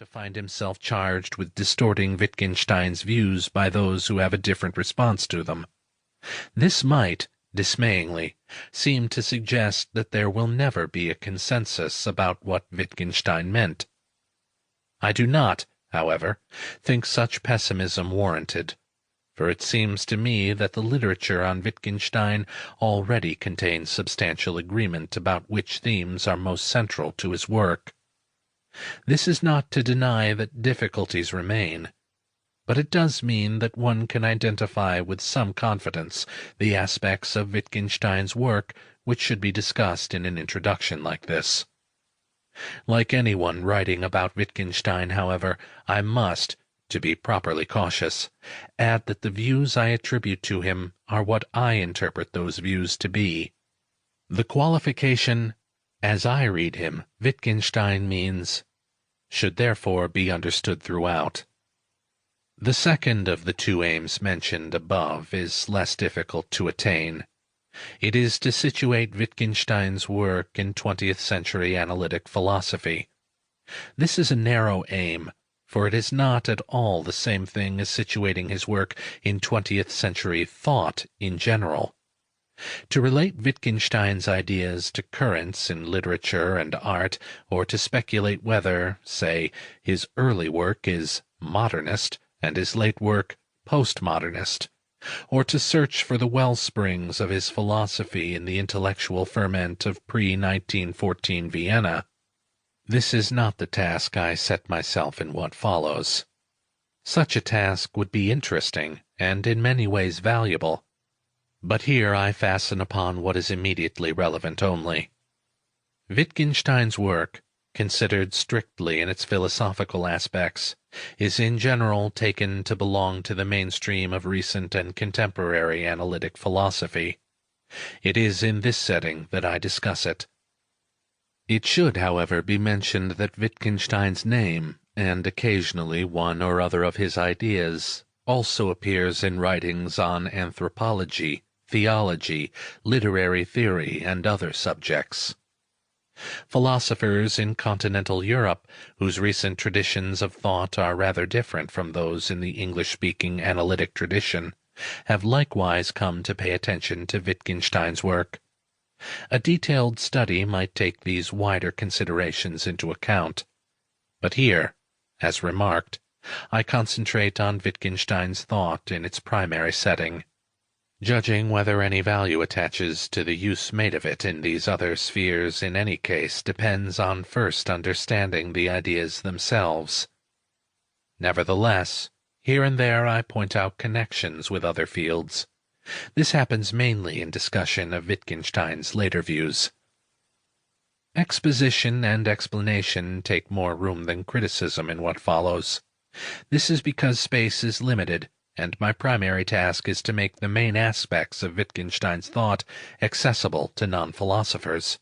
to find himself charged with distorting Wittgenstein's views by those who have a different response to them. This might, dismayingly, seem to suggest that there will never be a consensus about what Wittgenstein meant. I do not, however, think such pessimism warranted, for it seems to me that the literature on Wittgenstein already contains substantial agreement about which themes are most central to his work. This is not to deny that difficulties remain, but it does mean that one can identify with some confidence the aspects of Wittgenstein's work which should be discussed in an introduction like this. Like anyone writing about Wittgenstein, however, I must, to be properly cautious, add that the views I attribute to him are what I interpret those views to be. The qualification, "as I read him, Wittgenstein means," should therefore be understood throughout. The second of the two aims mentioned above is less difficult to attain. It is to situate Wittgenstein's work in 20th-century analytic philosophy. This is a narrow aim, for it is not at all the same thing as situating his work in 20th-century thought in general. To relate Wittgenstein's ideas to currents in literature and art, or to speculate whether, say, his early work is modernist and his late work postmodernist, or to search for the wellsprings of his philosophy in the intellectual ferment of pre-1914 Vienna, this is not the task I set myself in what follows. Such a task would be interesting and in many ways valuable, but here I fasten upon what is immediately relevant only. Wittgenstein's work, considered strictly in its philosophical aspects, is in general taken to belong to the mainstream of recent and contemporary analytic philosophy. It is in this setting that I discuss it. It should, however, be mentioned that Wittgenstein's name, and occasionally one or other of his ideas, also appears in writings on anthropology, theology, literary theory, and other subjects. Philosophers in continental Europe, whose recent traditions of thought are rather different from those in the English-speaking analytic tradition, have likewise come to pay attention to Wittgenstein's work. A detailed study might take these wider considerations into account, but here, as remarked, I concentrate on Wittgenstein's thought in its primary setting. Judging whether any value attaches to the use made of it in these other spheres in any case depends on first understanding the ideas themselves. Nevertheless, here and there I point out connections with other fields. This happens mainly in discussion of Wittgenstein's later views. Exposition and explanation take more room than criticism in what follows. This is because space is limited, and my primary task is to make the main aspects of Wittgenstein's thought accessible to non-philosophers.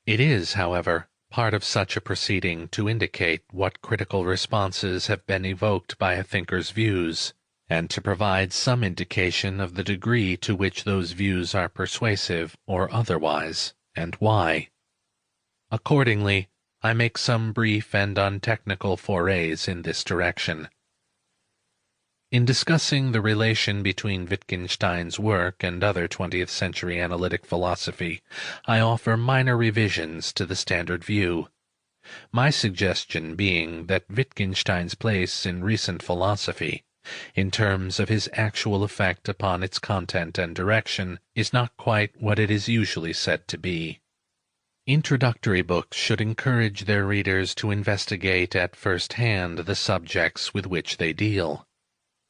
It is, however, part of such a proceeding to indicate what critical responses have been evoked by a thinker's views, and to provide some indication of the degree to which those views are persuasive or otherwise, and why. Accordingly, I make some brief and untechnical forays in this direction. In discussing the relation between Wittgenstein's work and other 20th-century analytic philosophy, I offer minor revisions to the standard view. My suggestion being that Wittgenstein's place in recent philosophy, in terms of his actual effect upon its content and direction, is not quite what it is usually said to be. Introductory books should encourage their readers to investigate at first hand the subjects with which they deal.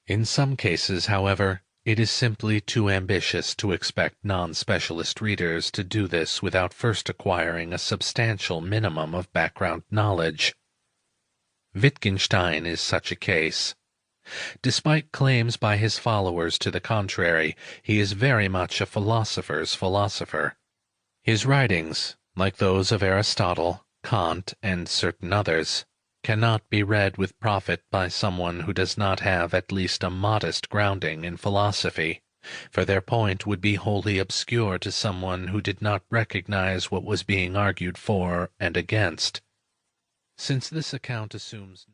In some cases, however, it is simply too ambitious to expect non-specialist readers to do this without first acquiring a substantial minimum of background knowledge. Wittgenstein is such a case. Despite claims by his followers to the contrary, he is very much a philosopher's philosopher. His writings, like those of Aristotle, Kant, and certain others, cannot be read with profit by someone who does not have at least a modest grounding in philosophy, for their point would be wholly obscure to someone who did not recognize what was being argued for and against. Since this account assumes